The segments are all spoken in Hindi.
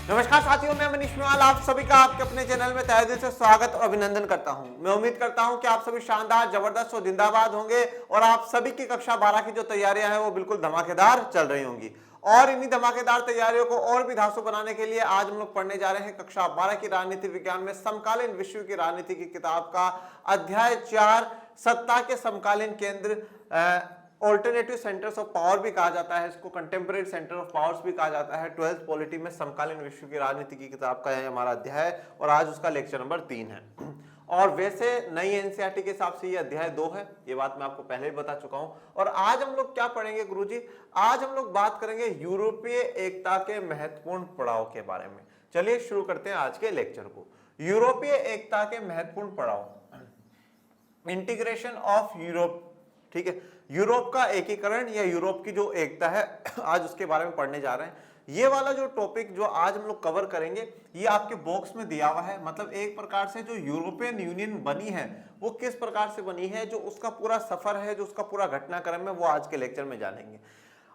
नमस्कार साथियों, मैं मनीष मेवाल आप सभी का आपके अपने चैनल में तहे दिल से स्वागत और अभिनंदन करता हूं। मैं उम्मीद करता हूं कि आप सभी शानदार, जबरदस्त और जिंदाबाद होंगे और आप सभी की कक्षा 12 की जो तैयारियां हैं वो बिल्कुल धमाकेदार चल रही होंगी। और इन्हीं धमाकेदार तैयारियों को और भी धांसू बनाने के लिए आज हम लोग पढ़ने जा रहे हैं कक्षा 12 की राजनीति विज्ञान में समकालीन विश्व की राजनीति की किताब का अध्याय 4 सत्ता के समकालीन केंद्र, ऑल्टरनेटिव सेंटर्स ऑफ पावर भी कहा जाता है, इसको कंटेम्परेरी सेंटर ऑफ पावर्स भी कहा जाता है। 12th पॉलिटी में समकालीन विश्व की राजनीति की किताब का है हमारा अध्याय और आज उसका लेक्चर नंबर 3 है। और वैसे नई एनसीईआरटी के हिसाब से ये अध्याय 2 है, ये बात मैं आपको पहले भी बता चुका हूं। और आज हम लोग क्या पढ़ेंगे गुरुजी? आज हम लोग बात करेंगे यूरोपीय एकता के महत्वपूर्ण पड़ाव के बारे में। चलिए शुरू करते हैं आज के लेक्चर को। यूरोपीय एकता के महत्वपूर्ण पड़ाव, इंटीग्रेशन ऑफ यूरोप, ठीक है, यूरोप का एकीकरण या यूरोप की जो एकता है, आज उसके बारे में पढ़ने जा रहे हैं। ये वाला जो टॉपिक जो आज हम लोग कवर करेंगे ये आपके बॉक्स में दिया हुआ है। मतलब एक प्रकार से जो यूरोपियन यूनियन बनी है वो किस प्रकार से बनी है, जो उसका पूरा सफर है, जो उसका पूरा घटनाक्रम है, वो आज के लेक्चर में जानेंगे।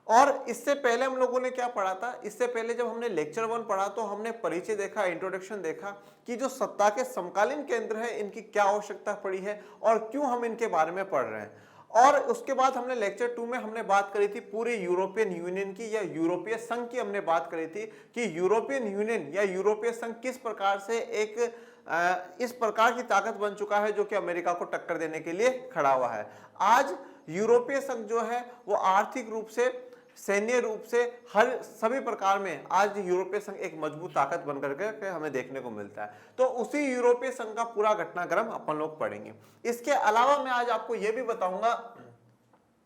और इससे पहले हम लोगों ने क्या पढ़ा था? इससे पहले जब हमने लेक्चर 1 पढ़ा तो हमने परिचय देखा, इंट्रोडक्शन देखा कि जो सत्ता के समकालीन केंद्र है इनकी क्या आवश्यकता पड़ी है और क्यों हम इनके बारे में पढ़ रहे हैं। और उसके बाद हमने लेक्चर 2 में हमने बात करी थी पूरे यूरोपियन यूनियन की या यूरोपीय संघ की। हमने बात करी थी कि यूरोपियन यूनियन या यूरोपीय संघ किस प्रकार से एक इस प्रकार की ताकत बन चुका है जो कि अमेरिका को टक्कर देने के लिए खड़ा हुआ है। आज यूरोपीय संघ जो है वो आर्थिक रूप से, सैन्य रूप से, हर सभी प्रकार में आज यूरोपीय संघ एक मजबूत ताकत बनकर के हमें देखने को मिलता है। तो उसी यूरोपीय संघ का पूरा घटनाक्रम अपन लोग पढ़ेंगे। इसके अलावा मैं आज आपको यह भी बताऊंगा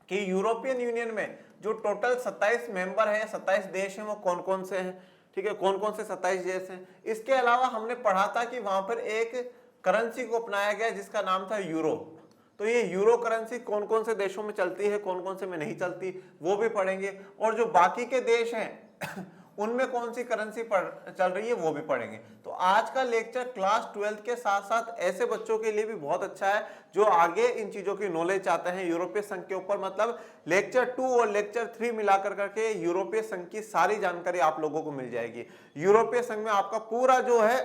कि यूरोपियन यूनियन में जो टोटल 27 मेंबर हैं, 27 देश हैं, वो कौन कौन से हैं, ठीक है, कौन कौन से 27 देश हैं। इसके अलावा हमने पढ़ा था कि वहां पर एक करेंसी को अपनाया गया जिसका नाम था यूरो। तो ये यूरो करेंसी कौन कौन से देशों में चलती है, कौन कौन से में नहीं चलती, वो भी पढ़ेंगे। और जो बाकी के देश हैं उनमें कौन सी करेंसी चल रही है वो भी पढ़ेंगे। तो आज का लेक्चर क्लास 12 के साथ साथ ऐसे बच्चों के लिए भी बहुत अच्छा है जो आगे इन चीजों की नॉलेज चाहते हैं यूरोपीय संघ के ऊपर। मतलब लेक्चर 2 और लेक्चर 3 मिलाकर करके यूरोपीय संघ की सारी जानकारी आप लोगों को मिल जाएगी। यूरोपीय संघ में आपका पूरा जो है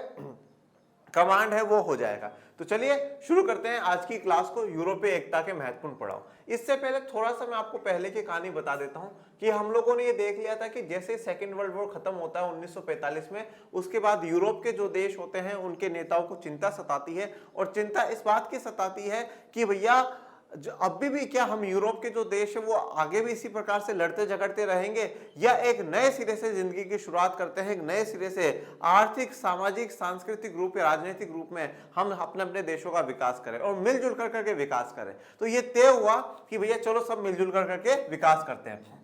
कमांड है वो हो जाएगा। तो चलिए शुरू करते हैं आज की क्लास को, यूरोपीय एकता के महत्वपूर्ण पड़ाव। इससे पहले थोड़ा सा मैं आपको पहले की कहानी बता देता हूं कि हम लोगों ने ये देख लिया था कि जैसे सेकेंड वर्ल्ड वॉर खत्म होता है 1945 में, उसके बाद यूरोप के जो देश होते हैं उनके नेताओं को चिंता सताती है। और चिंता इस बात की सताती है कि भैया अब भी क्या हम यूरोप के जो देश है वो आगे भी इसी प्रकार से लड़ते झगड़ते रहेंगे या एक नए सिरे से जिंदगी की शुरुआत करते हैं, एक नए सिरे से आर्थिक, सामाजिक, सांस्कृतिक रूप या राजनीतिक रूप में हम अपने अपने देशों का विकास करें और मिलजुल कर करके विकास करें। तो ये तय हुआ कि भैया चलो सब मिलजुल कर करके विकास करते हैं,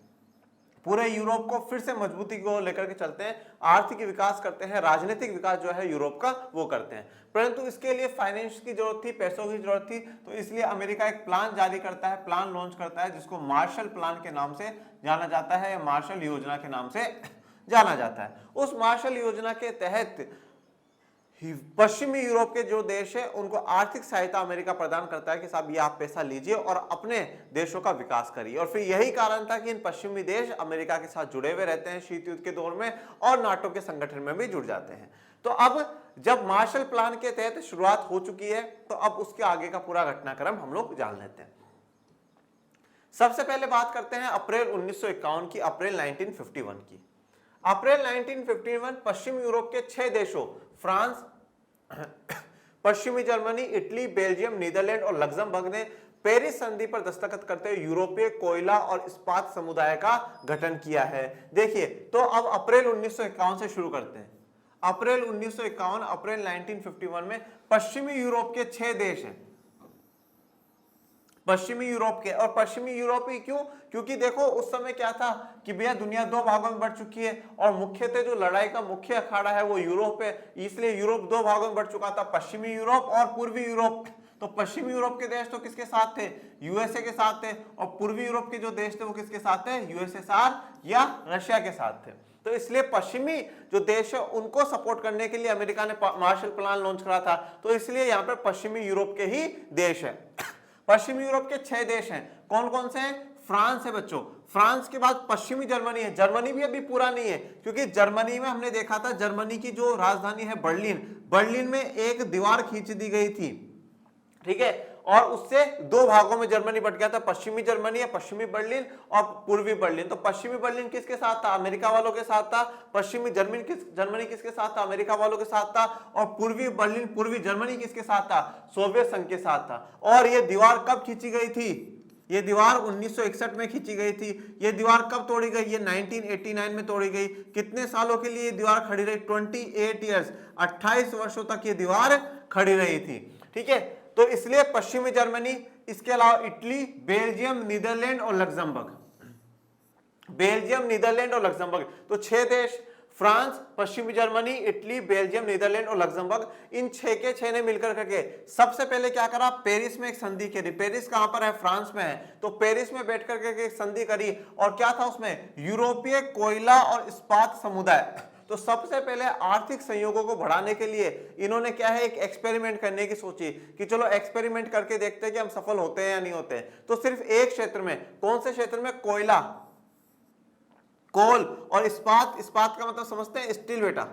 पूरे यूरोप को फिर से मजबूती को लेकर के चलते हैं, आर्थिक विकास करते हैं, राजनीतिक विकास जो है यूरोप का वो करते हैं। परंतु इसके लिए फाइनेंस की जरूरत थी, पैसों की जरूरत थी। तो इसलिए अमेरिका एक प्लान जारी करता है, प्लान लॉन्च करता है जिसको मार्शल प्लान के नाम से जाना जाता है या मार्शल योजना के नाम से जाना जाता है। उस मार्शल योजना के तहत पश्चिमी यूरोप के जो देश है उनको आर्थिक सहायता अमेरिका प्रदान करता है कि साहब ये आप पैसा लीजिए और अपने देशों का विकास करिए। और फिर यही कारण था कि इन पश्चिमी देश अमेरिका के साथ जुड़े हुए रहते हैं शीत युद्ध के दौर में और नाटो के संगठन में भी जुड़ जाते हैं। तो अब जब मार्शल प्लान के तहत शुरुआत हो चुकी है तो अब उसके आगे का पूरा घटनाक्रम हम लोग जान लेते हैं। सबसे पहले बात करते हैं अप्रैल 1951 की, अप्रैल 1951 की। अप्रैल 1951 पश्चिम यूरोप के 6 देशों फ्रांस, पश्चिमी जर्मनी, इटली, बेल्जियम, नीदरलैंड और लग्जमबर्ग ने पेरिस संधि पर दस्तखत करते हुए यूरोपीय कोयला और इस्पात समुदाय का गठन किया है। देखिए, तो अब अप्रैल 1951 से शुरू करते हैं। अप्रैल 1951, अप्रैल 1951 में पश्चिमी यूरोप के 6 देश हैं, पश्चिमी यूरोप के। और पश्चिमी यूरोप ही क्यों? क्योंकि देखो उस समय क्या था कि भैया दुनिया 2 भागों में बढ़ चुकी है और मुख्यतः जो लड़ाई का मुख्य अखाड़ा है वो यूरोप है, इसलिए यूरोप 2 भागों में बढ़ चुका था, पश्चिमी यूरोप और पूर्वी यूरोप। तो पश्चिमी यूरोप के देश तो किसके साथ थे? यूएसए के साथ थे। और पूर्वी यूरोप के जो देश थे वो किसके साथ थे? यूएसएसआर या रशिया के साथ थे। तो इसलिए पश्चिमी जो देश है उनको सपोर्ट करने के लिए अमेरिका ने मार्शल प्लान लॉन्च करा था। तो इसलिए यहाँ पर पश्चिमी यूरोप के ही देश है। पश्चिमी यूरोप के 6 देश हैं, कौन कौन से हैं? फ्रांस है बच्चों, फ्रांस के बाद पश्चिमी जर्मनी है। जर्मनी भी अभी पूरा नहीं है, क्योंकि जर्मनी में हमने देखा था, जर्मनी की जो राजधानी है बर्लिन, बर्लिन में एक दीवार खींच दी गई थी, ठीक है, और उससे दो भागों में जर्मनी बट गया था, पश्चिमी जर्मनी है, पश्चिमी बर्लिन और पूर्वी बर्लिन। तो पश्चिमी बर्लिन किसके साथ था? अमेरिका वालों के साथ था। पश्चिमी जर्मनी किसके साथ था? अमेरिका वालों के साथ था। और पूर्वी बर्लिन, पूर्वी जर्मनी किसके साथ था? सोवियत संघ के साथ था। और यह दीवार कब खींची गई थी? ये दीवार 1961 में खींची गई थी। ये दीवार कब तोड़ी गई? ये 1989 में तोड़ी गई। कितने सालों के लिए ये दीवार खड़ी रही? 28 ईयर्स, 28 वर्षों तक ये दीवार खड़ी रही थी, ठीक है। तो इसलिए पश्चिमी जर्मनी, इसके अलावा इटली, बेल्जियम, नीदरलैंड और लग्जमबर्ग, बेल्जियम, नीदरलैंड और लग्जमबर्ग, तो 6 देश, फ्रांस, पश्चिमी जर्मनी, इटली, बेल्जियम, नीदरलैंड और लग्जमबर्ग, इन 6 के 6 ने मिलकर करके सबसे पहले क्या करा? पेरिस में एक संधि करी। पेरिस कहां पर है? फ्रांस में है। तो पेरिस में बैठ करके एक संधि करी, और क्या था उसमें? यूरोपीय कोयला और इस्पात समुदाय। तो सबसे पहले आर्थिक संयोगों को बढ़ाने के लिए इन्होंने क्या है? एक एक्सपेरिमेंट करने की सोची कि चलो एक्सपेरिमेंट करके देखते हैं कि हम सफल होते हैं या नहीं होते हैं। तो सिर्फ एक क्षेत्र में, कौन से क्षेत्र में? कोयला, कोल और इस्पात। इस्पात का मतलब समझते हैं? स्टील बेटा।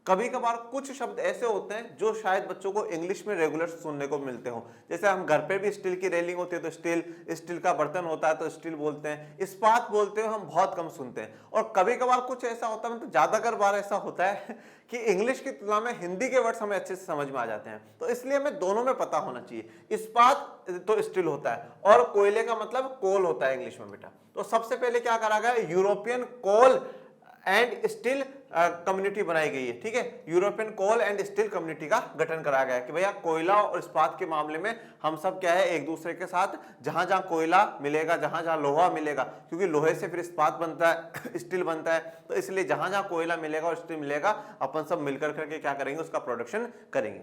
कभी कभार कुछ शब्द ऐसे होते हैं जो शायद बच्चों को इंग्लिश में रेगुलर सुनने को मिलते हो, जैसे हम घर पे भी स्टील की रेलिंग होती है तो स्टील, स्टील का बर्तन होता है तो स्टील बोलते हैं। इस्पात बोलते हो हम बहुत कम सुनते हैं। और कभी कभार कुछ ऐसा होता है, मतलब ज्यादातर बार ऐसा होता है कि इंग्लिश की तुलना में हिंदी के वर्ड्स हमें अच्छे से समझ में आ जाते हैं। तो इसलिए हमें दोनों में पता होना चाहिए। इस्पात तो स्टील होता है और कोयले का मतलब कोल होता है इंग्लिश में बेटा। तो सबसे पहले क्या करा गया? European coal and steel community बनाई गई है, ठीक है। European coal and steel community का गठन कराया गया कि भैया कोयला और इस्पात के मामले में हम सब क्या है? एक दूसरे के साथ, जहां जहां कोयला मिलेगा, जहां जहां लोहा मिलेगा, क्योंकि लोहे से फिर इस्पात बनता है, स्टील बनता है, तो इसलिए जहां जहां कोयला मिलेगा और स्टील मिलेगा, अपन सब मिलकर करके क्या करेंगे? उसका प्रोडक्शन करेंगे।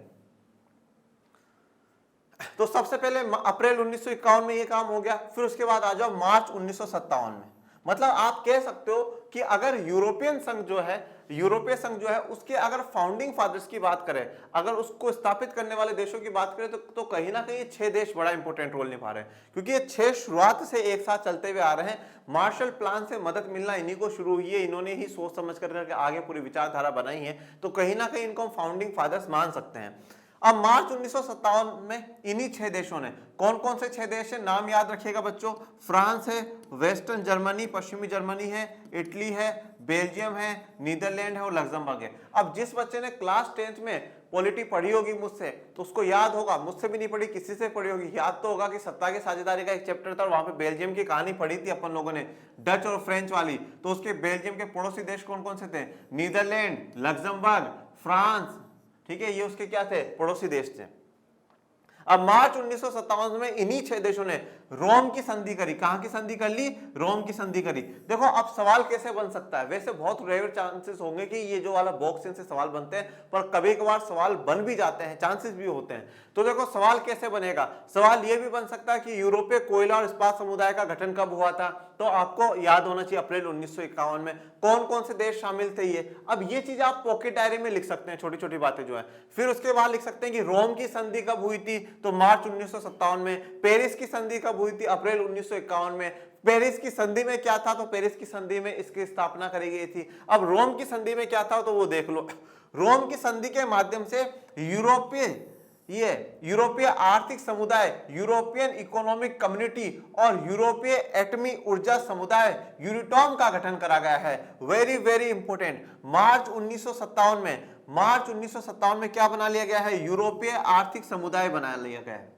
तो सबसे पहले अप्रैल 1951 में ये काम हो गया। फिर उसके बाद आ जाओ मार्च 1957 में। मतलब आप कह सकते हो कि अगर यूरोपियन संघ जो है, यूरोपीय संघ जो है, उसके अगर फाउंडिंग फादर्स की बात करें, अगर उसको स्थापित करने वाले देशों की बात करें, तो कहीं ना कहीं 6 देश बड़ा इंपॉर्टेंट रोल निभा रहे हैं, क्योंकि ये 6 शुरुआत से एक साथ चलते हुए आ रहे हैं। मार्शल प्लान से मदद मिलना इन्हीं को शुरू हुई है, इन्होंने ही सोच समझ करके आगे पूरी विचारधारा बनाई है। तो कहीं ना कहीं इनको हम फाउंडिंग फादर्स मान सकते हैं। अब मार्च 1957 में इन्हीं 6 देशों ने, कौन कौन से 6 देश है? नाम याद रखिएगा बच्चों। फ्रांस है, वेस्टर्न जर्मनी, पश्चिमी जर्मनी है, इटली है, बेल्जियम है, नीदरलैंड है और लग्जमबर्ग है। अब जिस बच्चे ने क्लास 10th में पॉलिटी पढ़ी होगी मुझसे, तो उसको याद होगा, मुझसे भी नहीं पढ़ी, किसी से पढ़ी होगी, याद तो होगा कि सत्ता की साझेदारी का एक चैप्टर था और वहां पे बेल्जियम की कहानी पढ़ी थी अपन लोगों ने, डच और फ्रेंच वाली। तो उसके बेल्जियम के पड़ोसी देश कौन कौन से थे? नीदरलैंड, लग्जमबर्ग, फ्रांस, ठीक है, ये उसके क्या थे? पड़ोसी देश थे। अब मार्च 1957 में इन्हीं 6 देशों ने रोम की संधि करी। कहां की संधि कर ली? रोम की संधि करी। देखो अब सवाल कैसे बन सकता है? वैसे बहुत रेयर चांसेस होंगे कि ये जो वाला बॉक्स से सवाल बनते हैं, पर कभी कभार सवाल बन भी जाते हैं, चांसेस भी होते हैं। तो देखो सवाल कैसे बनेगा? सवाल ये भी बन सकता है कि यूरोपीय कोयला और इस्पात समुदाय का गठन कब हुआ था? तो आपको याद होना चाहिए अप्रैल 1951 में। कौन कौन से देश शामिल थे ये? अब ये चीज आप पॉकेट डायरी में लिख सकते हैं, छोटी छोटी बातें जो है। फिर उसके बाद लिख सकते हैं कि रोम की संधि कब हुई थी? तो मार्च 1957 में। पेरिस की संधि कब हुई थी? अप्रैल 1951 में। पेरिस की संधि में क्या था? तो पेरिस की संधि में इसकी स्थापना करी गई थी। अब रोम की संधि में क्या था? तो वो देख लो। रोम की संधि के माध्यम से यूरोपीय आर्थिक समुदाय, यूरोपियन इकोनॉमिक कम्युनिटी और यूरोपीय एटमी ऊर्जा समुदाय यूरोटॉम का गठन करा गया है। Very very important. मार्च 1957 में, मार्च 1957 में क्या बना लिया गया है? यूरोपीय आर्थिक समुदाय बना लिया गया है।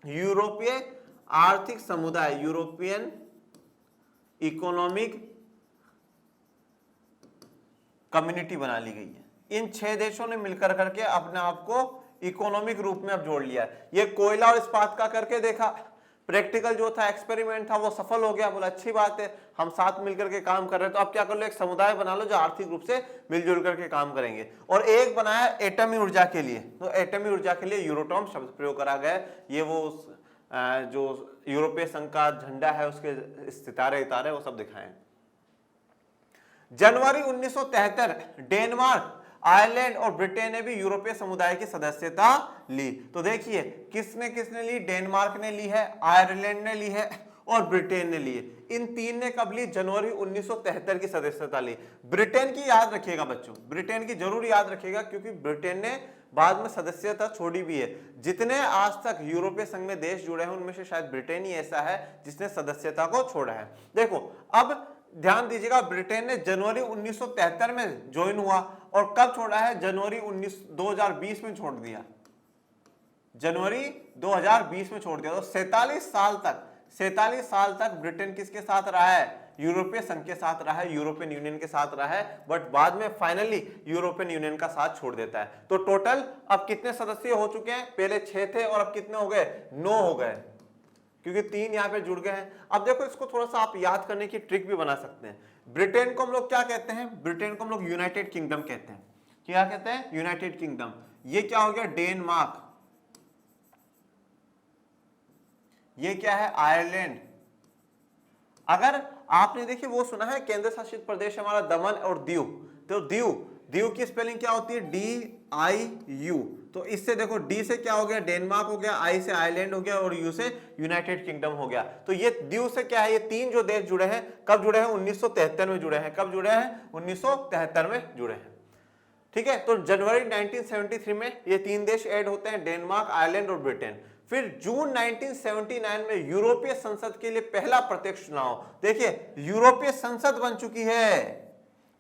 यूरोपीय आर्थिक समुदाय, यूरोपियन इकोनॉमिक कम्युनिटी बना ली गई है। इन 6 देशों ने मिलकर करके अपने आप को इकोनॉमिक रूप में अब जोड़ लिया है। ये कोयला और इस्पात का करके देखा, प्रैक्टिकल जो था, एक्सपेरिमेंट था, वो सफल हो गया। बोला अच्छी बात है, हम साथ मिलकर के काम कर रहे हैं। तो अब क्या कर लो? एक समुदाय बना लो जो आर्थिक रूप से मिलजुल करके काम करेंगे। और एक बनाया एटमी ऊर्जा के लिए। तो एटमी ऊर्जा के लिए यूरोटॉम शब्द प्रयोग करा गया। ये वो जो यूरोपीय संघ का झंडा है उसके सितारे उतारे वो सब दिखाए। जनवरी 1973 डेनमार्क, आयरलैंड और ब्रिटेन ने भी यूरोपीय समुदाय की सदस्यता ली। तो देखिए किसने किसने ली? डेनमार्क ने ली है, आयरलैंड ने ली है और ब्रिटेन ने लिए। इन तीन ने कब ली? जनवरी 1973 की सदस्यता ली। ब्रिटेन की याद रखिएगा बच्चों, ब्रिटेन की जरूर याद रखिएगा, क्योंकि ब्रिटेन ने बाद में सदस्यता छोड़ी भी है। जितने आज तक यूरोपीय संघ में देश जुड़े हैं उनमें से शायद ब्रिटेन ही ऐसा है जिसने सदस्यता को छोड़ा है। देखो अब ध्यान दीजिएगा, ब्रिटेन ने जनवरी 1973 में ज्वाइन हुआ और कब छोड़ा है? जनवरी 2020 में छोड़ दिया, जनवरी 2020 में छोड़ दिया। तो 47 साल तक ब्रिटेन किसके साथ रहा है? यूरोपीय संघ के साथ रहा है, यूरोपियन यूनियन के साथ रहा है, बट बाद में फाइनली यूरोपियन यूनियन का साथ छोड़ देता है। तो टोटल अब कितने सदस्य हो चुके हैं? पहले 6 थे और अब कितने हो गए? 9 हो गए, क्योंकि 3 यहां पे जुड़ गए हैं। अब देखो इसको थोड़ा सा आप याद करने की ट्रिक भी बना सकते हैं। ब्रिटेन को हम लोग क्या कहते हैं? ब्रिटेन को हम लोग यूनाइटेड किंगडम कहते हैं। क्या कहते हैं? United kingdom. ये क्या हो गया? डेनमार्क। ये क्या है? आयरलैंड। अगर आपने देखिए वो सुना है केंद्र शासित प्रदेश हमारा दमन और दीव, तो दीव की स्पेलिंग क्या होती है? DIU। तो इससे देखो डी से क्या हो गया? डेनमार्क हो गया, आई से आयरलैंड हो गया और यू से यूनाइटेड किंगडम हो गया। तो ये दीव से क्या है? ये 3 जो देश जुड़े हैं, कब जुड़े हैं? 1973 में जुड़े हैं। कब जुड़े हैं? 1973 में जुड़े हैं। ठीक है, तो जनवरी 1973 में ये 3 देश ऐड होते हैं, डेनमार्क, आयरलैंड और ब्रिटेन। फिर जून 1979 में यूरोपीय संसद के लिए पहला प्रत्यक्ष चुनाव। देखिए यूरोपीय संसद बन चुकी है,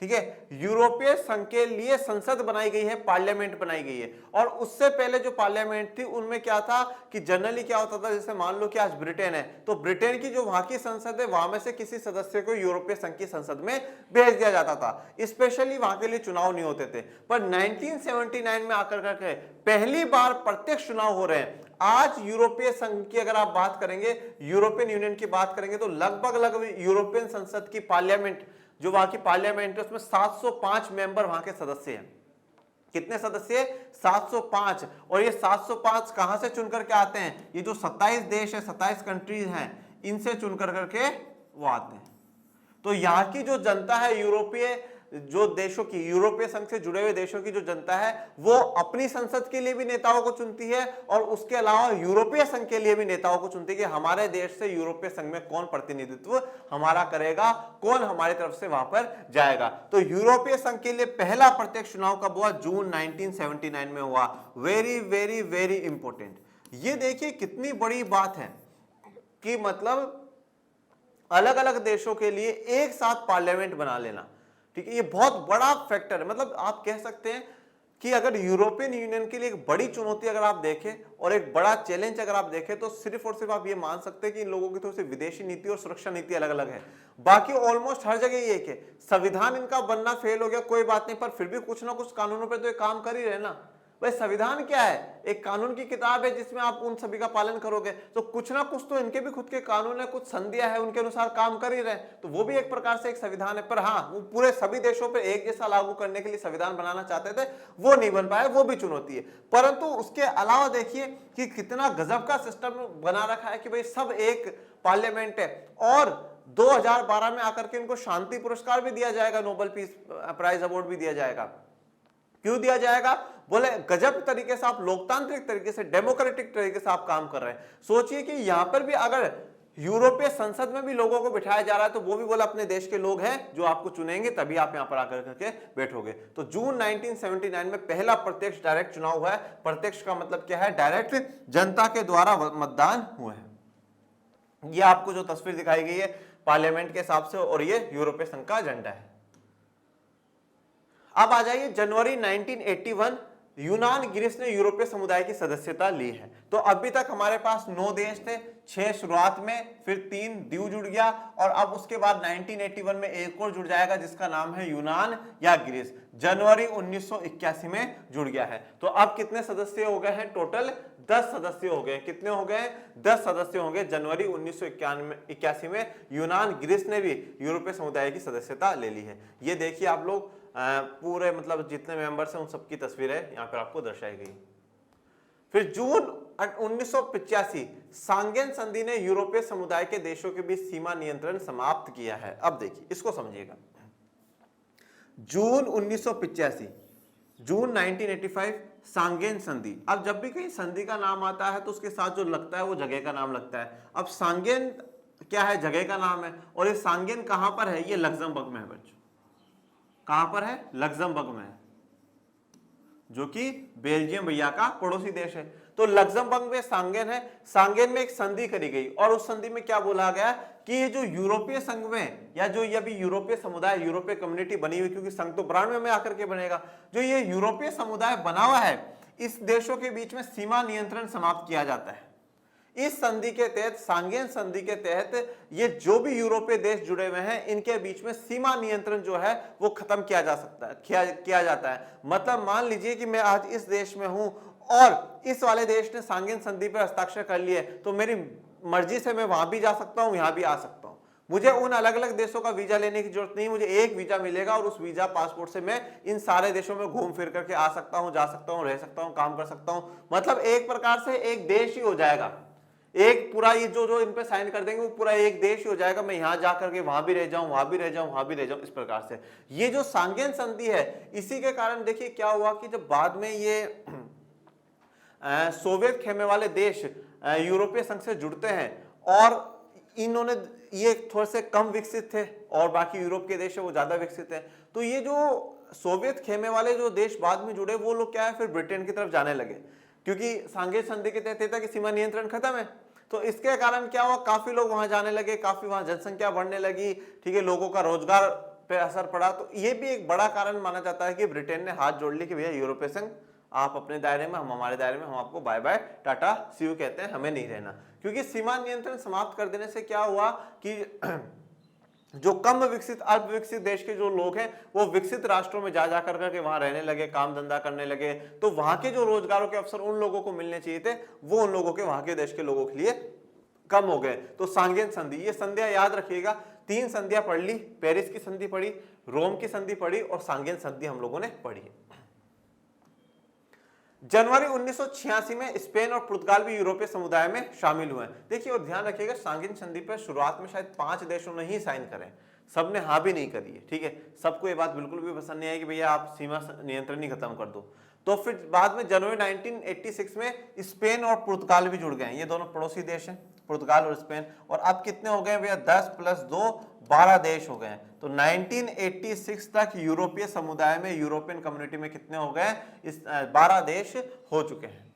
ठीक है, यूरोपीय संघ के लिए संसद बनाई गई है, पार्लियामेंट बनाई गई है। और उससे पहले जो पार्लियामेंट थी उनमें क्या था कि जनरली क्या होता था, जैसे मान लो कि आज ब्रिटेन है, तो ब्रिटेन की जो वहां की संसद है वहां में से किसी सदस्य को यूरोपीय संघ की संसद में भेज दिया जाता था। स्पेशली वहां के लिए चुनाव नहीं होते थे। पर 1979 में आकर करके पहली बार प्रत्यक्ष चुनाव हो रहे हैं। आज यूरोपीय संघ की अगर आप बात करेंगे, यूरोपियन यूनियन की बात करेंगे, तो लगभग यूरोपियन संसद की पार्लियामेंट, जो वहां की पार्लियामेंट है, उसमें 705 मेंबर वहां के सदस्य हैं। कितने सदस्य? 705। और ये 705 कहां से चुन करके आते हैं? ये जो 27 देश है, 27 कंट्रीज हैं, इनसे चुन करके वो आते हैं। तो यहाँ की जो जनता है, यूरोपीय जो देशों की, यूरोपीय संघ से जुड़े हुए देशों की जो जनता है, वो अपनी संसद के लिए भी नेताओं को चुनती है और उसके अलावा यूरोपीय संघ के लिए भी नेताओं को चुनती है कि हमारे देश से यूरोपीय संघ में कौन प्रतिनिधित्व हमारा करेगा, कौन हमारी तरफ से वहां पर जाएगा। तो यूरोपीय संघ के लिए पहला प्रत्यक्ष चुनाव कब हुआ? जून 1979 में हुआ। Very very very important. ये देखिए कितनी बड़ी बात है कि मतलब अलग अलग देशों के लिए एक साथ पार्लियामेंट बना लेना, ठीक है, ये बहुत बड़ा फैक्टर है। मतलब आप कह सकते हैं कि अगर यूरोपियन यूनियन के लिए एक बड़ी चुनौती अगर आप देखें और एक बड़ा चैलेंज अगर आप देखें, तो सिर्फ और सिर्फ आप ये मान सकते हैं कि इन लोगों की थोड़ी सी विदेशी नीति और सुरक्षा नीति अलग अलग है। बाकी ऑलमोस्ट हर जगह ये है। संविधान इनका बनना फेल हो गया, कोई बात नहीं, पर फिर भी कुछ ना कुछ कानूनों पर तो ये काम कर ही रहे ना। भाई संविधान क्या है? एक कानून की किताब है जिसमें आप उन सभी का पालन करोगे, तो कुछ ना कुछ तो इनके भी खुद के कानून है, कुछ संधियां है, उनके अनुसार काम कर ही रहे, तो वो भी एक प्रकार से एक संविधान है। पर हाँ, वो पूरे सभी देशों पे एक जैसा लागू करने के लिए संविधान बनाना चाहते थे, वो नहीं बन पाए, वो भी चुनौती है। परंतु उसके अलावा देखिए कि कितना गजब का सिस्टम बना रखा है कि भाई सब एक पार्लियामेंट है। और 2012 में आकर के इनको शांति पुरस्कार भी दिया जाएगा, नोबेल पीस प्राइज अवार्ड भी दिया जाएगा। क्यों दिया जाएगा? बोले गजब तरीके से आप लोकतांत्रिक तरीके से, डेमोक्रेटिक तरीके से आप काम कर रहे हैं। सोचिए कि यहां पर भी अगर यूरोपीय संसद में भी लोगों को बिठाया जा रहा है, तो वो भी बोला अपने देश के लोग हैं जो आपको चुनेंगे, तभी आप यहां पर आकर करके बैठोगे। तो जून 1979 में पहला प्रत्यक्ष डायरेक्ट चुनाव हुआ है। प्रत्यक्ष का मतलब क्या है? डायरेक्ट, जनता के द्वारा मतदान हुआ है। ये आपको जो तस्वीर दिखाई गई है पार्लियामेंट के हिसाब से, और ये यूरोपीय संघ का एजेंडा है। अब आ जाइए जनवरी 1981, यूनान ग्रीस ने यूरोपीय समुदाय की सदस्यता ली है। तो अभी तक हमारे पास 9 देश थे, 6 शुरुआत में, फिर 3 द्वीप जुड़ गया, और अब उसके बाद 1981 में एक और जुड़ जाएगा जिसका नाम है यूनान या ग्रीस। जनवरी 1981 में जुड़ गया है। तो अब कितने सदस्य हो गए हैं? टोटल 10 सदस्य हो गए। कितने हो गए? 10 सदस्य हो गए। जनवरी 1981 में यूनान ग्रीस ने भी यूरोपीय समुदाय की सदस्यता ले ली है। ये देखिए आप लोग पूरे मतलब जितने मेंबर्स हैं उन सबकी तस्वीर है यहां पर आपको दर्शाई गई। फिर जून 1985 सांगेन संधि ने यूरोपीय समुदाय के देशों के बीच सीमा नियंत्रण समाप्त किया है। अब देखिए इसको समझिएगा। जून 1985, जून 1985 सांगेन संधि। अब जब भी कहीं संधि का नाम आता है तो उसके साथ जो लगता है वो जगह का नाम लगता है। अब सांगेन क्या है, जगह का नाम है। और ये सांगेन कहां पर है, ये लग्जमबर्ग में है बच्चों। कहां पर है, लग्जमबर्ग में है, जो कि बेल्जियम भैया का पड़ोसी देश है। तो लग्जमबर्ग में सांगेन है। सांगेन में एक संधि करी गई और उस संधि में क्या बोला गया कि ये जो यूरोपीय संघ में, या जो ये अभी यूरोपीय समुदाय, यूरोपीय कम्युनिटी बनी हुई, क्योंकि संघ तो 92 में आकर के बनेगा, जो ये यूरोपीय समुदाय बना हुआ है, इस देशों के बीच में सीमा नियंत्रण समाप्त किया जाता है। इस संधि के तहत, सांगेन संधि के तहत, ये जो भी यूरोपीय देश जुड़े हुए हैं, इनके बीच में सीमा नियंत्रण जो है वो खत्म किया जा सकता है, किया जाता है। मतलब मान लीजिए कि मैं आज इस देश में हूं और इस वाले देश ने सांगेन संधि पर हस्ताक्षर कर लिए, तो मेरी मर्जी से मैं वहां भी जा सकता हूं, यहां भी आ सकता हूं। मुझे उन अलग अलग देशों का वीजा लेने की जरूरत नहीं, मुझे एक वीजा मिलेगा और उस वीजा पासपोर्ट से मैं इन सारे देशों में घूम फिर करके आ सकता हूं, जा सकता हूं, रह सकता हूं, काम कर सकता हूं। मतलब एक प्रकार से एक देश ही हो जाएगा, एक पूरा, ये जो इन पे साइन कर देंगे वो पूरा एक देश ही हो जाएगा। मैं यहां जाकर के वहां भी रह जाऊं, वहां भी रह जाऊं, वहां भी रह जाऊं, इस प्रकार से। ये जो सांगेन संधि है, इसी के कारण देखिए क्या हुआ कि जब बाद में ये सोवियत खेमे वाले देश यूरोपीय संघ से जुड़ते हैं और इन्होंने, ये थोड़े से कम विकसित थे और बाकी यूरोप के देश है वो ज्यादा विकसित है, तो ये जो सोवियत खेमे वाले जो देश बाद में जुड़े, वो लोग क्या है, फिर ब्रिटेन की तरफ जाने लगे, क्योंकि सांगेन संधि के तहत था कि सीमा नियंत्रण खत्म है। तो इसके कारण क्या हुआ, काफी लोग वहां जाने लगे, काफी वहां जनसंख्या बढ़ने लगी, ठीक है, लोगों का रोजगार पे असर पड़ा। तो ये भी एक बड़ा कारण माना जाता है कि ब्रिटेन ने हाथ जोड़ ली कि भैया यूरोपीय संघ आप अपने दायरे में, हम हमारे दायरे में, हम आपको bye bye ta-ta see you कहते हैं, हमें नहीं रहना। क्योंकि सीमा नियंत्रण समाप्त कर देने से क्या हुआ कि जो कम विकसित, अल्प विकसित देश के जो लोग हैं वो विकसित राष्ट्रों में जा करके वहां रहने लगे, काम धंधा करने लगे। तो वहां के जो रोजगारों के अवसर उन लोगों को मिलने चाहिए थे, वो उन लोगों के, वहां के देश के लोगों के लिए कम हो गए। तो सांगेन संधि, ये संधियां याद रखिएगा, 3 संधियां पढ़ ली, पेरिस की संधि पढ़ी, रोम की संधि पढ़ी और सांगेन संधि हम लोगों ने पढ़ी। जनवरी 1986 में स्पेन और पुर्तगाल भी यूरोपीय समुदाय में शामिल हुए। देखिए और ध्यान रखिएगा, सांगेन संधि पर शुरुआत में शायद 5 देशों ने ही साइन करे, सबने हाँ भी नहीं करी है, ठीक है। सबको ये बात बिल्कुल भी पसंद नहीं आई कि भैया आप सीमा नियंत्रण ही खत्म कर दो। तो फिर बाद में जनवरी 1986 में स्पेन और पुर्तगाल भी जुड़ गए, ये दोनों पड़ोसी देश हैं, पुर्तगाल और स्पेन। और अब कितने हो गए भैया, 10 + 2 12 देश हो गए। तो 1986 तक यूरोपीय समुदाय में, यूरोपियन कम्युनिटी में कितने हो गए, इस 12 देश हो चुके हैं।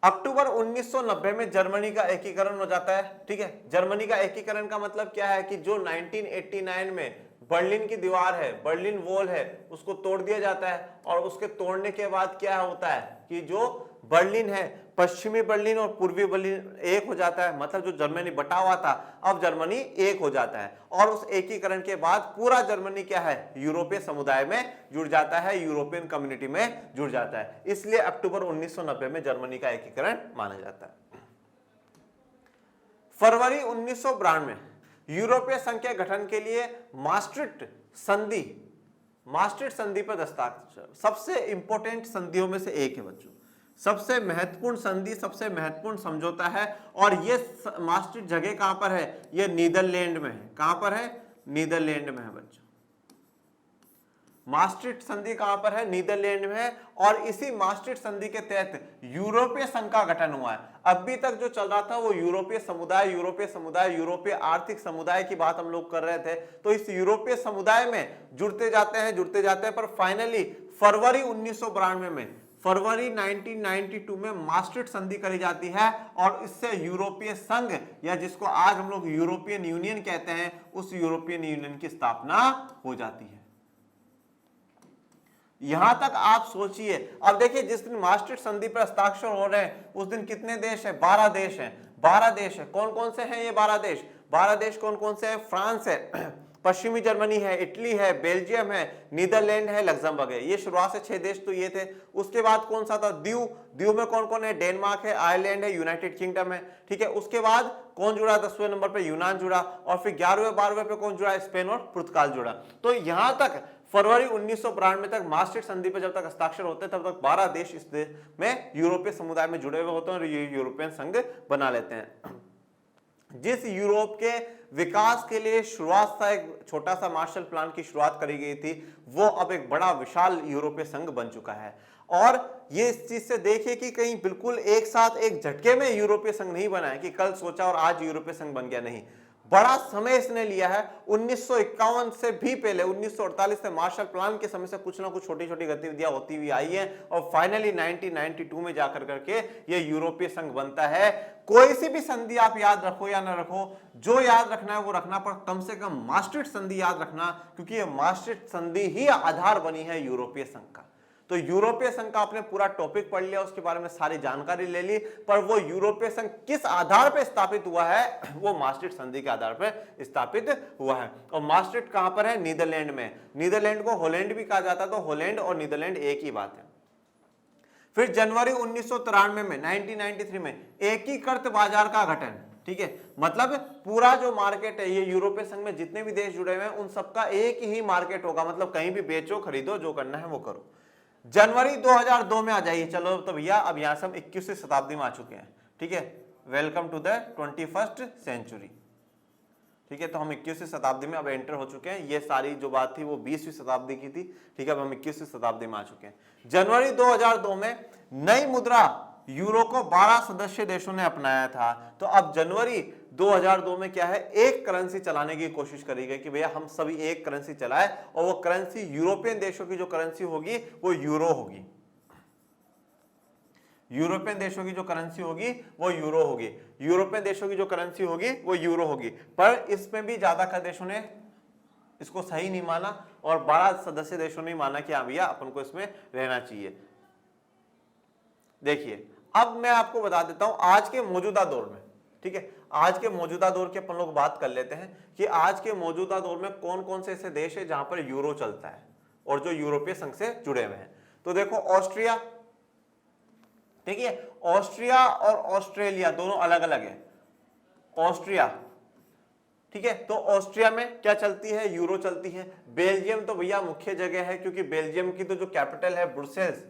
अक्टूबर 1990 में जर्मनी का एकीकरण हो जाता है, ठीक है। जर्मनी का एकीकरण का मतलब क्या है कि जो 1989 में बर्लिन की दीवार है, बर्लिन वॉल है, उसको तोड़ दिया जाता है। और उसके तोड़ने के बाद क्या होता है कि जो बर्लिन है, पश्चिमी बर्लिन और पूर्वी बर्लिन एक हो जाता है। मतलब जो जर्मनी बटा हुआ था, अब जर्मनी एक हो जाता है। और उस एकीकरण के बाद पूरा जर्मनी क्या है, यूरोपीय समुदाय में जुड़ जाता है, यूरोपियन कम्युनिटी में जुड़ जाता है। इसलिए अक्टूबर 1990 में जर्मनी का एकीकरण माना जाता है। फरवरी 1992 में यूरोपीय संघ के गठन के लिए मास्ट्रिक्ट संधि पर हस्ताक्षर, सबसे इंपॉर्टेंट संधियों में से एक है बच्चों, सबसे महत्वपूर्ण संधि, सबसे महत्वपूर्ण समझौता है। और ये मास्ट्रिक्ट जगह कहां पर है, ये नीदरलैंड में है। कहां पर है, नीदरलैंड में है बच्चों। मास्ट्रिक्ट संधि कहां पर है, नीदरलैंड में है। और इसी मास्ट्रिक्ट संधि के तहत यूरोपीय संघ का गठन हुआ है। अभी तक जो चल रहा था वो यूरोपीय समुदाय, यूरोपीय आर्थिक समुदाय की बात हम लोग कर रहे थे। तो इस यूरोपीय समुदाय में जुड़ते जाते हैं, पर फाइनली फरवरी 1992 में, फरवरी 1992 में मास्ट्रिक्ट संधि करी जाती है। और इससे यूरोपीय संघ, या जिसको आज हम लोग यूरोपियन यूनियन कहते हैं, उस यूरोपियन यूनियन की स्थापना हो जाती है। यहां तक आप सोचिए। अब देखिए, जिस दिन मास्ट्रिक्ट संधि पर हस्ताक्षर हो रहे हैं उस दिन कितने देश हैं, 12 देश हैं। 12 देश है, कौन कौन से हैं ये 12 देश? 12 देश कौन कौन से हैं? फ्रांस है, पश्चिमी जर्मनी है, इटली है, बेल्जियम है, नीदरलैंड है, लग्जमबर्ग है। ये शुरुआत से 6 देश तो ये थे। उसके बाद कौन सा था, द्वीप में कौन कौन है, डेनमार्क है, आयरलैंड है, यूनाइटेड किंगडम है, ठीक है। उसके बाद कौन जुड़ा, 10वें नंबर पे यूनान जुड़ा। और फिर 11वें 12वें पे कौन जुड़ा, स्पेन और पुर्तगाल जुड़ा। तो यहां तक फरवरी 1992 तक मास्ट्रिक्ट संधि पर जब तक हस्ताक्षर होते हैं तब तक 12 देश इस देश में यूरोपीय समुदाय में जुड़े हुए होते हैं और ये यूरोपियन संघ बना लेते हैं। जिस यूरोप के विकास के लिए शुरुआत था, एक छोटा सा मार्शल प्लान की शुरुआत करी गई थी, वो अब एक बड़ा विशाल यूरोपीय संघ बन चुका है। और ये इस चीज से देखिए कि कहीं बिल्कुल एक साथ एक झटके में यूरोपीय संघ नहीं बना है कि कल सोचा और आज यूरोपीय संघ बन गया, नहीं, बड़ा समय इसने लिया है। 1951 से भी पहले 1948 से मार्शल प्लान के समय से कुछ ना कुछ छोटी छोटी गतिविधियां होती हुई आई हैं और फाइनली 1992 में जाकर करके ये यूरोपीय संघ बनता है। कोई सी भी संधि आप याद रखो या ना रखो, जो याद रखना है वो रखना, पर कम से कम मास्ट्रिक्ट संधि याद रखना, क्योंकि ये मास्ट्रिक्ट संधि ही आधार बनी है यूरोपीय संघ का। तो यूरोपीय संघ का आपने पूरा टॉपिक पढ़ लिया, उसके बारे में सारी जानकारी ले ली, पर वो यूरोपीय संघ किस आधार पर स्थापित हुआ है, वो मास्ट्रिक्ट संधि के आधार पर स्थापित हुआ है। और मास्ट्रिक्ट कहां पर है? नीदरलैंड में। नीदरलैंड को हॉलैंड भी कहा जाता है, तो हॉलैंड और नीदरलैंड एक ही बात है। फिर जनवरी 1993 में 1993 में एकीकृत बाजार का गठन, ठीक है, मतलब पूरा जो मार्केट है, ये यूरोपीय संघ में जितने भी देश जुड़े हुए हैं उन सबका एक ही मार्केट होगा, मतलब कहीं भी बेचो खरीदो, जो करना है वो करो। जनवरी 2002 में आ जाइए। चलो तो भैया अब यहां से हम 21वीं शताब्दी में आ चुके हैं, ठीक है, welcome to the 21st century, ठीक है। तो हम 21वीं शताब्दी में अब एंटर हो चुके हैं। ये सारी जो बात थी वो 20वीं शताब्दी की थी, ठीक है, अब हम 21वीं शताब्दी में आ चुके हैं। जनवरी 2002 में नई मुद्रा यूरो को 12 सदस्य देशों ने अपनाया था। तो अब जनवरी 2002 में क्या है, एक करेंसी चलाने की कोशिश करी गई कि भैया हम सभी एक करेंसी चलाए, और वो करेंसी यूरोपियन देशों की जो करेंसी होगी वो यूरो होगी। यूरोपियन देशों की जो करेंसी होगी वो यूरो होगी, यूरोपियन देशों की जो करेंसी होगी वो यूरो होगी। पर इसमें भी ज्यादा देशों ने इसको सही नहीं माना और 12 सदस्य देशों ने माना कि हाँ भैया अपन को इसमें रहना चाहिए। देखिए अब मैं आपको बता देता हूं आज के मौजूदा दौर में, ठीक है, आज के मौजूदा दौर की अपन लोग बात कर लेते हैं कि आज के मौजूदा दौर में कौन कौन से ऐसे देश है जहां पर यूरो चलता है और जो यूरोपीय संघ से जुड़े हुए हैं। तो देखो ऑस्ट्रिया, ठीक है, ऑस्ट्रिया और ऑस्ट्रेलिया दोनों अलग अलग है। ऑस्ट्रिया, ठीक है, तो ऑस्ट्रिया में क्या चलती है, यूरो चलती है। बेल्जियम तो भैया मुख्य जगह है, क्योंकि बेल्जियम की तो जो कैपिटल है ब्रुसेल्स,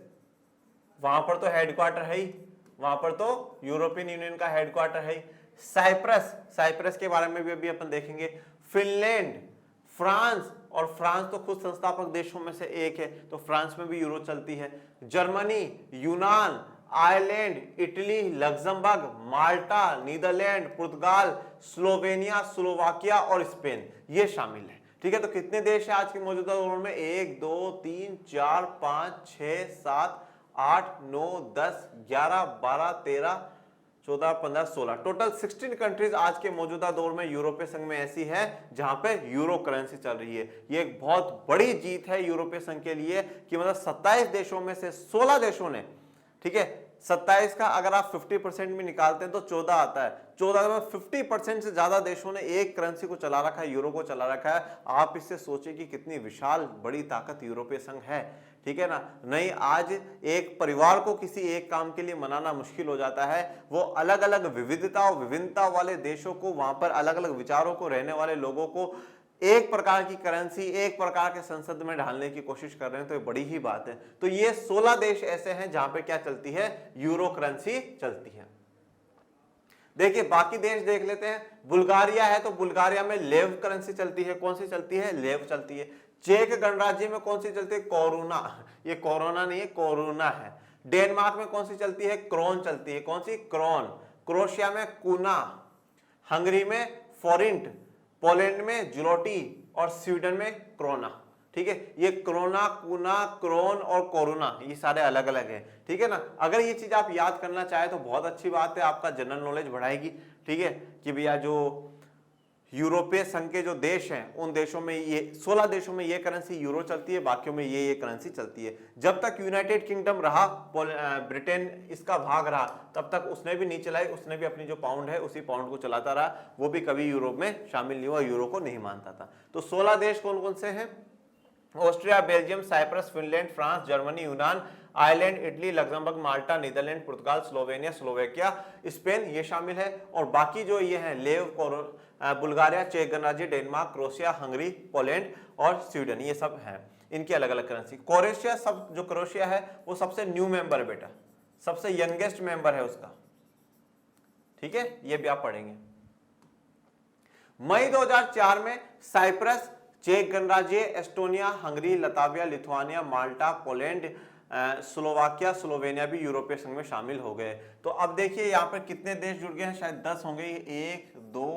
वहां पर तो हेडक्वार्टर है ही, वहां पर तो यूरोपियन यूनियन का हेडक्वार्टर है। साइप्रस, साइप्रस के बारे में भी अभी अपन देखेंगे। फिनलैंड, फ्रांस, और फ्रांस तो खुद संस्थापक देशों में से एक है, तो फ्रांस में भी यूरो चलती है। जर्मनी, यूनान, Ireland, Italy, Luxembourg, Malta, Netherland, पुर्तगाल, स्लोवेनिया, स्लोवाकिया और स्पेन, ये शामिल है, ठीक है। तो कितने देश है आज के मौजूदा दौर में? 1 2 3 4 5 6 7 8 9 10 11 12 13 14 15 16, टोटल 16 कंट्रीज आज के मौजूदा दौर में यूरोपीय संघ में ऐसी है जहां पे यूरो करेंसी चल रही है। ये एक बहुत बड़ी जीत है यूरोपीय संघ के लिए कि मतलब 27 देशों में से 16 देशों ने, ठीक है, 27 का अगर आप 50% में निकालते हैं तो 14 आता है। 14 में 50% से ज्यादा देशों ने एक करेंसी को चला रखा है, यूरो को चला रखा है। आप इससे सोचिए कि कितनी विशाल बड़ी ताकत यूरोपीय संघ है, ठीक है ना। नहीं, आज एक परिवार को किसी एक काम के लिए मनाना मुश्किल हो जाता है। वो अलग अलग विविधता और विभिन्नता वाले देशों को, वहां पर अलग अलग विचारों को रहने वाले लोगों को एक प्रकार की करेंसी, एक प्रकार के संसद में ढालने की कोशिश कर रहे हैं, तो ये बड़ी ही बात है। तो ये 16 देश ऐसे हैं जहां पे क्या चलती है, यूरो करेंसी चलती है। देखिए बाकी देश देख लेते हैं। बुल्गारिया है, तो बुल्गारिया में लेव करेंसी चलती है। कौन सी चलती है? लेव चलती है। चेक गणराज्य में कौन सी चलती है? कोरोना। ये कोरोना नहीं है, कोरोना है। डेनमार्क में कौन सी चलती है? क्रोन चलती है। कौन सी? क्रोन। क्रोएशिया में कूना, हंगरी में फोरिंट, पोलैंड में जुलोटी और स्वीडन में क्रोना, ठीक है। ये क्रोना, कूना, क्रोन और कोरोना, ये सारे अलग अलग हैं, ठीक है ना। अगर ये चीज आप याद करना चाहे तो बहुत अच्छी बात है, आपका जनरल नॉलेज बढ़ाएगी, ठीक है, कि भैया जो यूरोपीय संघ के जो देश हैं उन देशों में ये 16 देशों में ये करेंसी यूरो चलती है, बाकियों में ये करेंसी चलती है। जब तक यूनाइटेड किंगडम रहा, ब्रिटेन इसका भाग रहा, तब तक उसने भी नहीं चलाई। उसने भी अपनी जो पाउंड है उसी पाउंड को चलाता रहा, वो भी कभी यूरोप में शामिल नहीं हुआ, यूरो को नहीं मानता था। तो 16 देश कौन कौन से हैं? Austria, Belgium, Cyprus, Finland, France, Germany, यूनान, Ireland, Italy, Luxembourg, Malta, Netherland, पुर्तगाल, स्लोवेनिया, स्लोवाकिया, स्पेन, ये शामिल है। और बाकी जो ये हैं लेव, बुल्गारिया, चेक गणराज्य, डेनमार्क, क्रोएशिया, हंगरी, पोलैंड और स्वीडन, ये सब हैं। इनकी अलग अलग करेंसी। क्रोएशिया, सब जो क्रोएशिया है वो सबसे न्यू मेंबर है बेटा, सबसे यंगेस्ट मेंबर है उसका, ठीक है, ये भी आप पढ़ेंगे। मई 2004 में साइप्रस, चेक गणराज्य, एस्टोनिया, हंगरी, लताविया, लिथुआनिया, माल्टा, पोलैंड, स्लोवाकिया स्लोवेनिया भी यूरोपीय संघ में शामिल हो गए। तो अब देखिए यहाँ पर कितने देश जुड़ गए हैं, शायद 10 होंगे, 1 2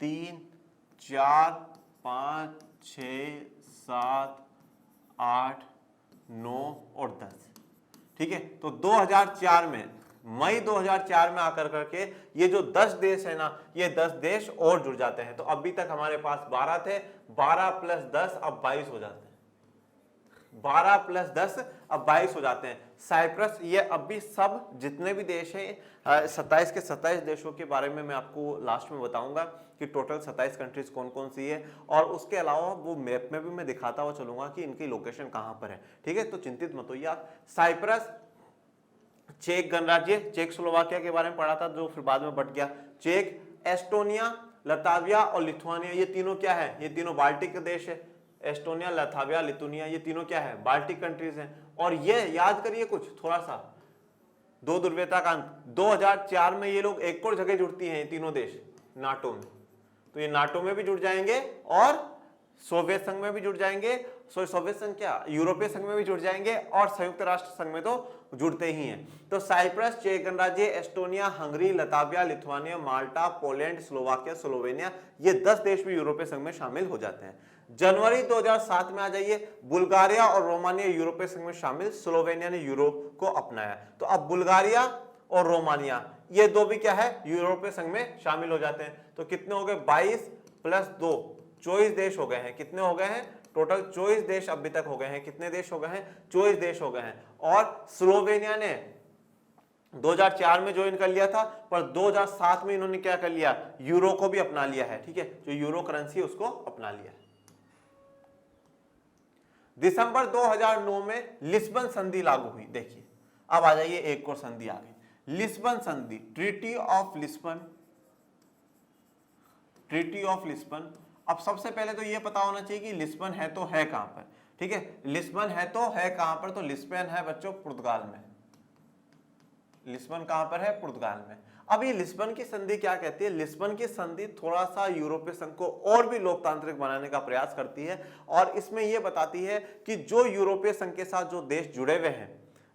3 4 5 6 7 8 9 और 10। ठीक है, तो 2004 में, मई 2004 में आकर करके ये जो 10 देश है ना, ये 10 देश और जुड़ जाते हैं। तो अभी तक हमारे पास 12 थे, 12 प्लस 10 अब 22 हो जाते हैं, 12 प्लस 10 अब 22 हो जाते हैं। साइप्रस, ये अब भी सब जितने भी देश हैं 27 के 27 देशों के बारे में मैं आपको लास्ट में बताऊंगा कि टोटल 27 कंट्रीज कौन कौन सी है, और उसके अलावा वो मैप में भी मैं दिखाता हुआ चलूंगा कि इनकी लोकेशन कहां पर है। ठीक है, तो चिंतित मत होइए आप। साइप्रस, चेक गणराज्य, चेक स्लोवाकिया के बारे में पढ़ा था जो फिर बाद में बट गया, चेक, एस्टोनिया, लताविया और लिथुआनिया, ये तीनों क्या है, ये तीनों बाल्टिक देश है। एस्टोनिया, लताविया, लिथुआनिया, ये तीनों क्या है, बाल्टिक कंट्रीज हैं। और ये याद करिए कुछ थोड़ा सा, दो ध्रुवीयता का अंत, 2004 में ये लोग एक और जगह जुड़ती हैं, ये तीनों देश नाटो में। तो ये नाटो में भी जुड़ जाएंगे और सोवियत संघ में भी जुड़ जाएंगे, सोवियत संघ क्या, यूरोपीय संघ में भी जुड़ जाएंगे, और संयुक्त राष्ट्र संघ में तो जुड़ते ही हैं। तो साइप्रस, चेक गणराज्य, एस्टोनिया, हंगरी, लताविया, लिथुआनिया, माल्टा, पोलैंड, स्लोवाकिया, स्लोवेनिया, ये 10 देश भी यूरोपीय संघ में शामिल हो जाते हैं। जनवरी 2007 में आ जाइए, बुल्गारिया और रोमानिया यूरोपीय संघ में शामिल, स्लोवेनिया ने यूरो को अपनाया। तो अब बुल्गारिया और रोमानिया ये दो भी क्या है, यूरोपीय संघ में शामिल हो जाते हैं। तो कितने हो गए, 22 प्लस 2 24 देश हो गए हैं। कितने हो गए हैं, टोटल 24 देश अभी तक हो गए हैं। कितने देश हो गए हैं, 24 देश हो गए हैं। और स्लोवेनिया ने 2004 में ज्वाइन कर लिया था, पर 2007 में इन्होंने क्या कर लिया, यूरो को भी अपना लिया है। ठीक है, जो यूरो करेंसी है उसको अपना लिया है। दिसंबर 2009 में लिस्बन संधि लागू हुई। देखिए अब आ जाइए, एक और संधि आ गई, लिस्बन संधि, treaty of Lisbon, treaty of Lisbon. अब सबसे पहले तो ये पता होना चाहिए कि लिस्बन है तो है कहां पर। ठीक है, लिस्बन है तो है कहां पर, तो लिस्बन है बच्चों पुर्तगाल में। लिस्बन कहां पर है, पुर्तगाल में। अब ये लिस्बन की संधि क्या कहती है, लिस्बन की संधि थोड़ा सा यूरोपीय संघ को और भी लोकतांत्रिक बनाने का प्रयास करती है, और इसमें यह बताती है कि जो यूरोपीय संघ के साथ जो देश जुड़े हुए हैं,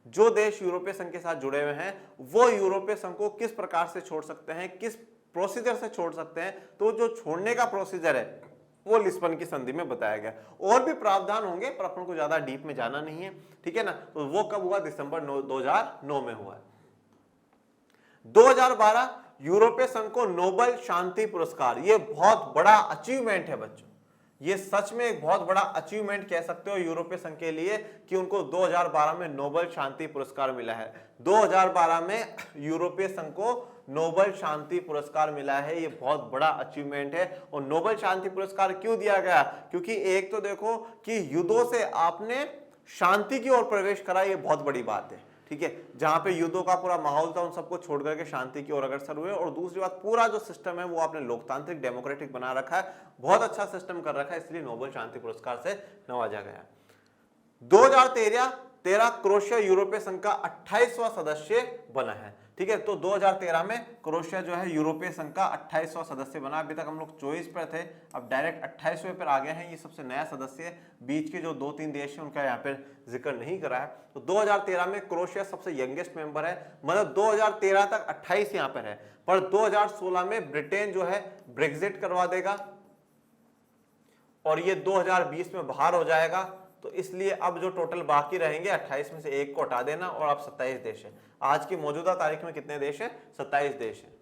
जो देश यूरोपीय संघ के साथ जुड़े हुए हैं, वो यूरोपीय संघ को किस प्रकार से छोड़ सकते हैं, किस प्रोसीजर से छोड़ सकते हैं। तो जो छोड़ने का प्रोसीजर है वो लिस्बन की संधि में बताया गया। और भी प्रावधान होंगे पर अपन को ज्यादा डीप में जाना नहीं है। ठीक है ना, तो वो कब हुआ, दिसंबर 2009 में हुआ। 2012 यूरोपीय संघ को नोबेल शांति पुरस्कार, ये बहुत बड़ा अचीवमेंट है बच्चों, ये सच में एक बहुत बड़ा अचीवमेंट कह सकते हो यूरोपीय संघ के लिए कि उनको 2012 में नोबेल शांति पुरस्कार मिला है। 2012 में यूरोपीय संघ को नोबेल शांति पुरस्कार मिला है, ये बहुत बड़ा अचीवमेंट है। और नोबेल शांति पुरस्कार क्यों दिया गया, क्योंकि एक तो देखो कि युद्धों से आपने शांति की ओर प्रवेश करा, ये बहुत बड़ी बात है। ठीक है, जहां पे युद्धों का पूरा माहौल था उन सबको छोड़ करके शांति की ओर अग्रसर हुए। और दूसरी बात, पूरा जो सिस्टम है वो आपने लोकतांत्रिक डेमोक्रेटिक बना रखा है, बहुत अच्छा सिस्टम कर रखा है, इसलिए नोबेल शांति पुरस्कार से नवाजा गया। 2013 क्रोएशिया यूरोपीय संघ का 28वां सदस्य बना है। ठीक है, तो 2013 में क्रोएशिया जो है यूरोपीय संघ का 28वां सदस्य बना। अभी तक हम लोग 24 पर थे, अब डायरेक्ट 28वें पर आ गए हैं। ये सबसे नया सदस्य है, बीच के जो 2-3 देश हैं उनका यहाँ पर जिक्र नहीं करा है। तो 2013 में क्रोएशिया सबसे यंगेस्ट मेंबर है, मतलब 2013 तक 28 यहाँ पर है, पर 2016 में ब्रिटेन जो है ब्रेक्जिट करवा देगा और ये 2020 में बाहर हो जाएगा। तो इसलिए अब जो टोटल बाकी रहेंगे 28 में से एक को हटा देना और अब 27 देश है। आज की मौजूदा तारीख में कितने देश हैं, 27 देश हैं।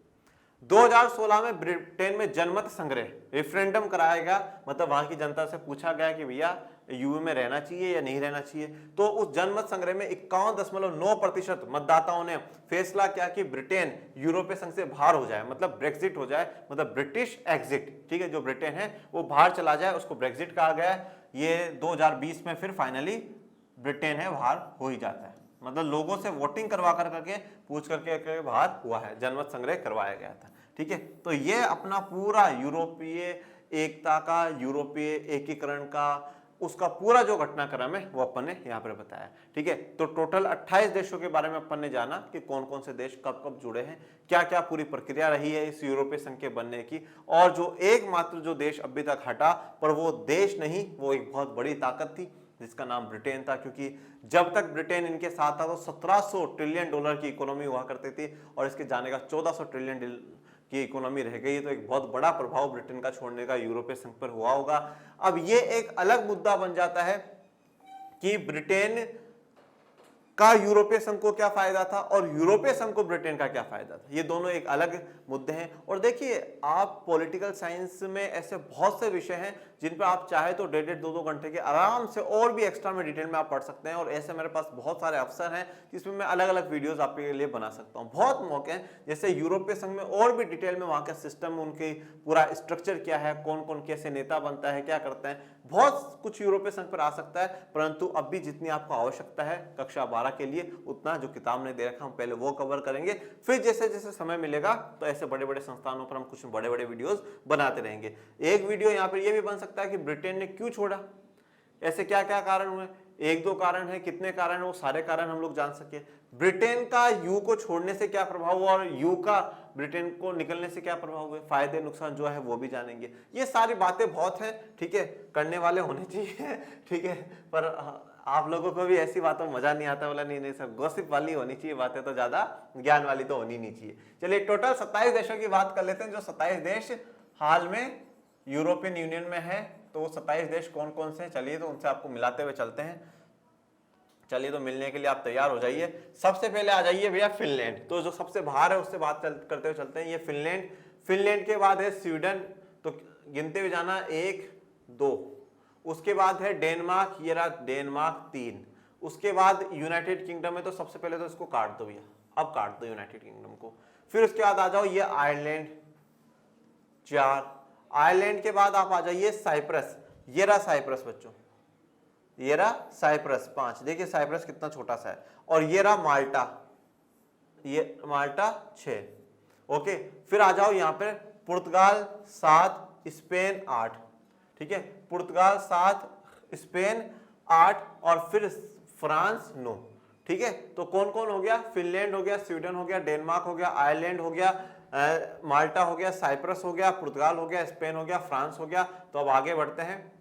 2016 में ब्रिटेन में जनमत संग्रह, रेफरेंडम कराया गया, मतलब वहां की जनता से पूछा गया कि भैया यूए में रहना चाहिए या नहीं रहना चाहिए। तो उस जनमत संग्रह में 51.9% मतदाताओं ने फैसला किया कि ब्रिटेन यूरोपीय संघ से बाहर हो जाए, मतलब ब्रेक्जिट हो जाए, मतलब ब्रिटिश एग्जिट। ठीक है, जो ब्रिटेन है वो बाहर चला जाए, उसको ब्रेक्जिट कहा गया है। ये 2020 में फिर फाइनली ब्रिटेन है बाहर हो ही जाता है, मतलब लोगों से वोटिंग करवा करके पूछ करके बाहर हुआ है, जनमत संग्रह करवाया गया था। ठीक है, तो ये अपना पूरा यूरोपीय एकता का, यूरोपीय एकीकरण का, उसका पूरा जो घटनाक्रम है वो अपन ने यहाँ पर बताया। ठीक है, तो टोटल 28 देशों के बारे में अपन ने जाना कि कौन कौन से देश कब कब जुड़े हैं, क्या क्या पूरी प्रक्रिया रही है इस यूरोपीय संघ के बनने की, और जो एकमात्र जो देश अभी तक हटा, पर वो देश नहीं, वो एक बहुत बड़ी ताकत थी, जिसका नाम ब्रिटेन था, क्योंकि जब तक ब्रिटेन इनके साथ था तो 1700 ट्रिलियन डॉलर की इकोनॉमी हुआ करती थी और इसके जाने का 1400 ट्रिलियन की इकोनॉमी रह गई है। तो एक बहुत बड़ा प्रभाव ब्रिटेन का छोड़ने का यूरोपीय संघ पर हुआ होगा। अब ये एक अलग मुद्दा बन जाता है कि ब्रिटेन का यूरोपीय संघ को क्या फायदा था और यूरोपीय संघ को ब्रिटेन का क्या फायदा था। ये दोनों एक अलग मुद्दे हैं। और देखिए, आप पॉलिटिकल साइंस में ऐसे बहुत से विषय हैं जिन पर आप चाहे तो 1.5 2 घंटे के आराम से और भी एक्स्ट्रा में डिटेल में आप पढ़ सकते हैं। और ऐसे मेरे पास बहुत सारे अवसर हैं जिसमें मैं अलग अलग वीडियोस आपके लिए बना सकता हूं। बहुत मौके हैं, जैसे यूरोपीय संघ में और भी डिटेल में वहां का सिस्टम, उनकी पूरा स्ट्रक्चर क्या है, कौन कौन कैसे नेता बनता है, क्या करते हैं, बहुत कुछ यूरोपीय संघ पर आ सकता है। परंतु अब भी जितनी आपको आवश्यकता है कक्षा 12 के लिए, उतना जो किताब ने दे रखा हम पहले वो कवर करेंगे। फिर जैसे जैसे समय मिलेगा तो ऐसे बड़े बड़े संस्थानों पर हम कुछ बड़े बड़े वीडियोस बनाते रहेंगे। एक वीडियो यहाँ पर यह भी बन सकता है कि ब्रिटेन ने क्यों छोड़ा, ऐसे क्या क्या कारण हुए, 1-2 कारण है, कितने कारण है, वो सारे कारण हम लोग जान सके। ब्रिटेन का यू को छोड़ने से क्या प्रभाव हुआ और यू का ब्रिटेन को निकलने से क्या प्रभाव हुए, फायदे नुकसान जो है वो भी जानेंगे। ये सारी बातें बहुत हैं, ठीक है, करने वाले होने चाहिए, ठीक है, पर आप लोगों को भी ऐसी बातों में मजा नहीं आता, बोला नहीं सब गॉसिप वाली होनी चाहिए बातें, तो ज्यादा ज्ञान वाली तो होनी नहीं चाहिए। चलिए टोटल 27 देशों की बात कर लेते हैं, जो 27 देश हाल में यूरोपियन यूनियन में है। तो वो 27 देश कौन कौन से हैं, चलिए तो उनसे आपको मिलाते हुए चलते हैं। चलिए तो मिलने के लिए आप तैयार हो जाइए। सबसे पहले आ जाइए भैया फिनलैंड, तो जो सबसे बाहर है उससे बात करते हुए चलते हैं। ये फिनलैंड, फिनलैंड के बाद है स्वीडन, तो गिनते हुए जाना 1 2, उसके बाद है डेनमार्क, ये रहा डेनमार्क 3, उसके बाद यूनाइटेड किंगडम है, तो सबसे पहले तो इसको काट दो भैया, अब काट दो यूनाइटेड किंगडम को। फिर उसके बाद आ जाओ ये आयरलैंड 4, आयरलैंड के बाद आप आ जाइए साइप्रस, ये रहा साइप्रस बच्चों, ये रहा साइप्रस 5, देखिए साइप्रस कितना छोटा सा है। और ये रहा माल्टा, ये माल्टा 6, ओके। फिर आ जाओ यहाँ पे पुर्तगाल 7, स्पेन 8, ठीक है, पुर्तगाल 7, स्पेन 8 और फिर फ्रांस 9, ठीक है। तो कौन कौन हो गया, फिनलैंड हो गया, स्वीडन हो गया, डेनमार्क हो गया, आयरलैंड हो गया, माल्टा हो गया, साइप्रस हो गया, पुर्तगाल हो गया, स्पेन हो गया, फ्रांस हो गया। तो अब आगे बढ़ते हैं,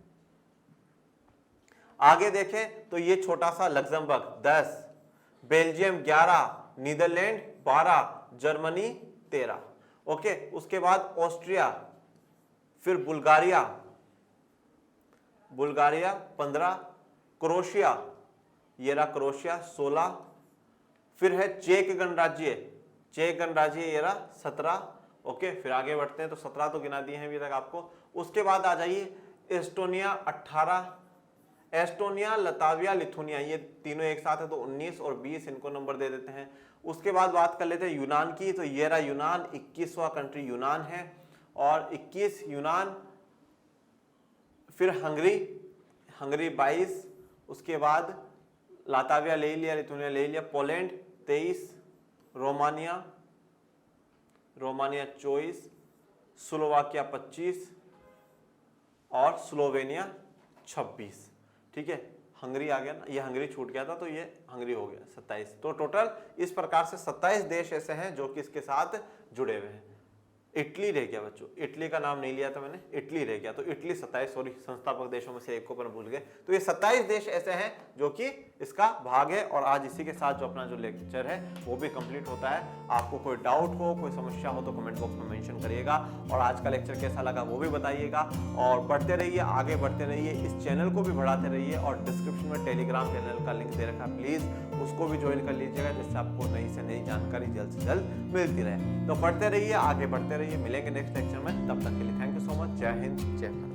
आगे देखें तो ये छोटा सा Luxembourg 10, Belgium 11, Netherland 12, Germany 13, okay. उसके बाद ऑस्ट्रिया, फिर बुल्गारिया 15, क्रोएशिया, ये रहा क्रोएशिया 16, फिर है चेक गणराज्य, चेक गणराज्य ये रहा 17, ओके। फिर आगे बढ़ते हैं, तो 17 तो गिना दिए हैं अभी तक आपको। उसके बाद आ जाइए एस्टोनिया 18, एस्टोनिया, लताविया, लिथुनिया, ये तीनों एक साथ है तो 19 और 20 इनको नंबर दे देते हैं। उसके बाद बात कर लेते हैं यूनान की, तो ये रहा यूनान, 21वां कंट्री यूनान है और 21 यूनान। फिर हंगरी, हंगरी 22, उसके बाद लाताविया ले लिया, लिथुनिया ले लिया, पोलैंड 23, रोमानिया 24, स्लोवाकिया 25 और स्लोवेनिया 26, ठीक है। हंगरी आ गया ना, ये हंगरी छूट गया था तो ये हंगरी हो गया 27। तो टोटल इस प्रकार से 27 देश ऐसे हैं जो कि इसके साथ जुड़े हुए हैं। इटली रह गया बच्चों, इटली का नाम नहीं लिया था मैंने, इटली रह गया, तो इटली 27, सॉरी संस्थापक देशों में से एक को पर भूल गए। तो ये 27 देश ऐसे हैं जो कि इसका भाग है। और आज इसी के साथ जो अपना जो लेक्चर है वो भी कंप्लीट होता है। आपको कोई डाउट हो, कोई समस्या हो तो कमेंट बॉक्स में मेंशन करिएगा। और आज का लेक्चर कैसा लगा वो भी बताइएगा। और पढ़ते रहिए, आगे बढ़ते रहिए, इस चैनल को भी बढ़ाते रहिए। और डिस्क्रिप्शन में टेलीग्राम चैनल का लिंक दे रखा है, प्लीज उसको भी ज्वाइन कर लीजिएगा, जिससे आपको नई से नई जानकारी जल्द से जल्द मिलती रहे। तो पढ़ते रहिए, आगे बढ़ते रहिए, मिलेंगे नेक्स्ट लेक्चर में। तब तक के लिए थैंक यू सो मच। जय हिंद, जय भारत।